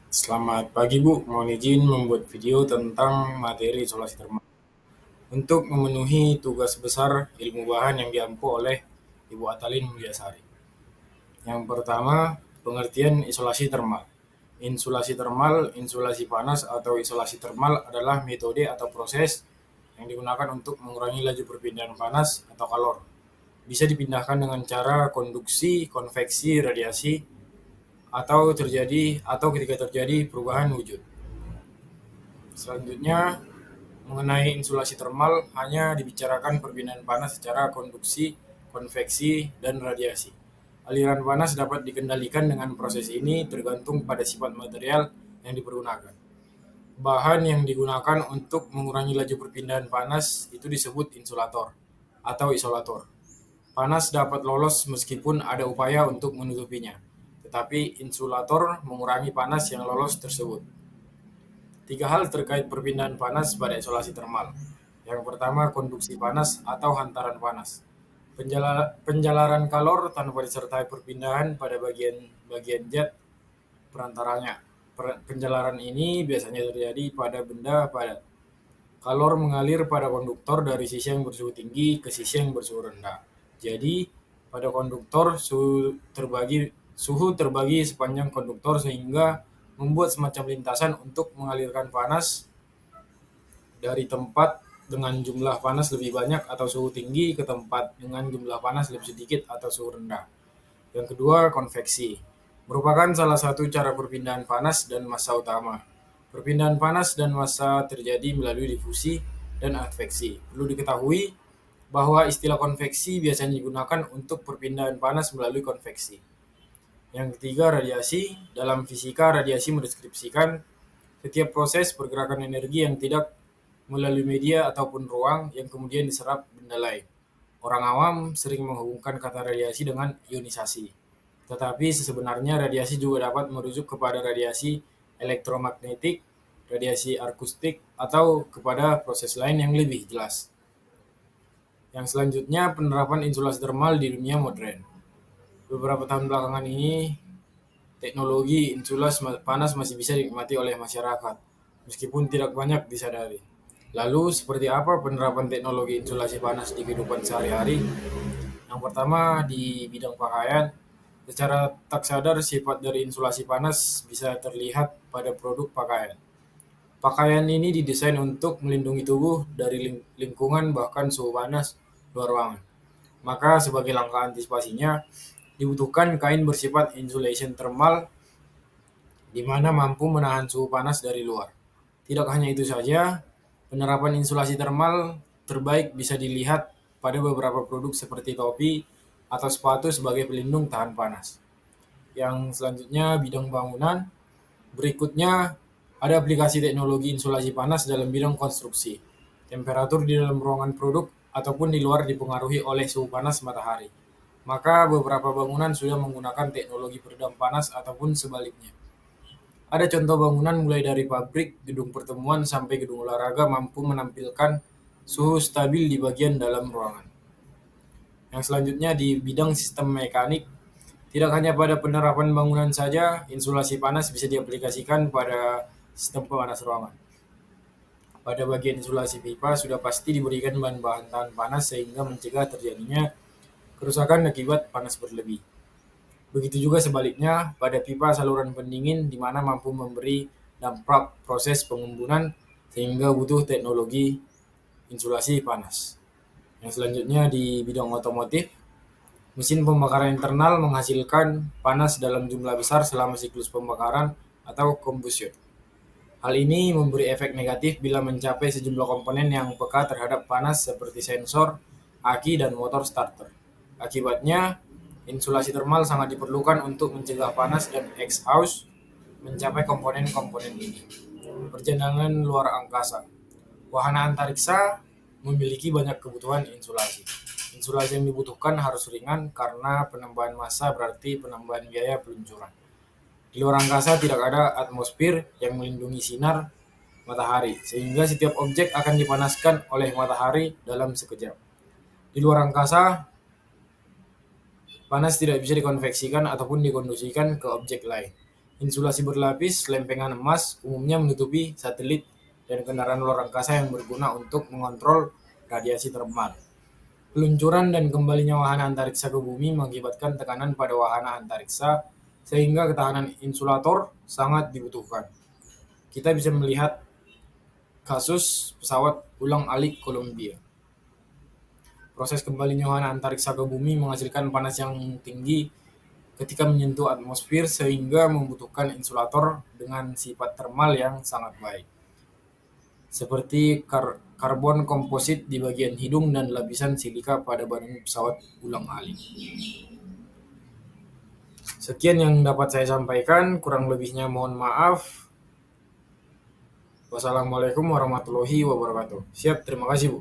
Selamat pagi Bu, mohon izin membuat video tentang materi isolasi termal untuk memenuhi tugas besar ilmu bahan yang diampu oleh Ibu Atalin Mulyasari. Yang pertama, pengertian isolasi termal. Insulasi panas atau isolasi termal adalah metode atau proses yang digunakan untuk mengurangi laju perpindahan panas atau kalor. Bisa dipindahkan dengan cara konduksi, konveksi, radiasi, atau ketika terjadi perubahan wujud. Selanjutnya, mengenai insulasi termal hanya dibicarakan perpindahan panas secara konduksi, konveksi, dan radiasi. Aliran panas dapat dikendalikan dengan proses ini tergantung pada sifat material yang dipergunakan. Bahan yang digunakan untuk mengurangi laju perpindahan panas itu disebut insulator atau isolator. Panas dapat lolos meskipun ada upaya untuk menutupinya, tetapi insulator mengurangi panas yang lolos tersebut. Tiga hal terkait perpindahan panas pada isolasi termal. Yang pertama, konduksi panas atau hantaran panas. Penjalaran kalor tanpa disertai perpindahan pada bagian jet perantaranya. Penjalaran ini biasanya terjadi pada benda padat. Kalor mengalir pada konduktor dari sisi yang bersuhu tinggi ke sisi yang bersuhu rendah. Jadi, pada konduktor suhu terbagi sepanjang konduktor sehingga membuat semacam lintasan untuk mengalirkan panas dari tempat dengan jumlah panas lebih banyak atau suhu tinggi ke tempat dengan jumlah panas lebih sedikit atau suhu rendah. Yang kedua, konveksi. Merupakan salah satu cara perpindahan panas dan massa utama. Perpindahan panas dan massa terjadi melalui difusi dan adveksi. Perlu diketahui bahwa istilah konveksi biasanya digunakan untuk perpindahan panas melalui konveksi. Yang ketiga, radiasi. Dalam fisika, radiasi mendeskripsikan setiap proses pergerakan energi yang tidak melalui media ataupun ruang yang kemudian diserap benda lain. Orang awam sering menghubungkan kata radiasi dengan ionisasi. Tetapi sebenarnya radiasi juga dapat merujuk kepada radiasi elektromagnetik, radiasi akustik, atau kepada proses lain yang lebih jelas. Yang selanjutnya, penerapan insulasi termal di dunia modern. Beberapa tahun belakangan ini, teknologi insulasi panas masih bisa dinikmati oleh masyarakat, meskipun tidak banyak disadari. Lalu, seperti apa penerapan teknologi insulasi panas di kehidupan sehari-hari? Yang pertama, di bidang pakaian, secara tak sadar sifat dari insulasi panas bisa terlihat pada produk pakaian. Pakaian ini didesain untuk melindungi tubuh dari lingkungan bahkan suhu panas luar ruangan. Maka sebagai langkah antisipasinya, dibutuhkan kain bersifat insulation thermal di mana mampu menahan suhu panas dari luar. Tidak hanya itu saja, penerapan insulasi thermal terbaik bisa dilihat pada beberapa produk seperti topi atau sepatu sebagai pelindung tahan panas. Yang selanjutnya bidang bangunan, berikutnya ada aplikasi teknologi insulasi panas dalam bidang konstruksi. Temperatur di dalam ruangan produk ataupun di luar dipengaruhi oleh suhu panas matahari. Maka beberapa bangunan sudah menggunakan teknologi peredam panas ataupun sebaliknya. Ada contoh bangunan mulai dari pabrik, gedung pertemuan, sampai gedung olahraga mampu menampilkan suhu stabil di bagian dalam ruangan. Yang selanjutnya di bidang sistem mekanik, tidak hanya pada penerapan bangunan saja, insulasi panas bisa diaplikasikan pada sistem pemanas ruangan. Pada bagian insulasi pipa sudah pasti diberikan bahan-bahan tahan panas sehingga mencegah terjadinya kerusakan akibat panas berlebih. Begitu juga sebaliknya pada pipa saluran pendingin di mana mampu memberi dampak proses pengembunan sehingga butuh teknologi insulasi panas. Yang selanjutnya di bidang otomotif, mesin pembakaran internal menghasilkan panas dalam jumlah besar selama siklus pembakaran atau combustion. Hal ini memberi efek negatif bila mencapai sejumlah komponen yang peka terhadap panas seperti sensor, aki, dan motor starter. Akibatnya, insulasi termal sangat diperlukan untuk mencegah panas dan exhaust mencapai komponen-komponen ini. Perjalanan luar angkasa. Wahana antariksa memiliki banyak kebutuhan insulasi. Insulasi yang dibutuhkan harus ringan karena penambahan massa berarti penambahan biaya peluncuran. Di luar angkasa tidak ada atmosfer yang melindungi sinar matahari, sehingga setiap objek akan dipanaskan oleh matahari dalam sekejap. Di luar angkasa, panas tidak bisa dikonveksikan ataupun dikondusikan ke objek lain. Insulasi berlapis lempengan emas umumnya menutupi satelit dan kendaraan luar angkasa yang berguna untuk mengontrol radiasi termal. Peluncuran dan kembalinya wahana antariksa ke bumi mengakibatkan tekanan pada wahana antariksa sehingga ketahanan insulator sangat dibutuhkan. Kita bisa melihat kasus pesawat ulang-alik Columbia. Proses kembalinya wahana antariksa ke bumi menghasilkan panas yang tinggi ketika menyentuh atmosfer sehingga membutuhkan insulator dengan sifat termal yang sangat baik, seperti karbon komposit di bagian hidung dan lapisan silika pada badan pesawat ulang-alik. Sekian yang dapat saya sampaikan, kurang lebihnya mohon maaf. Wassalamualaikum warahmatullahi wabarakatuh. Siap, terima kasih Bu.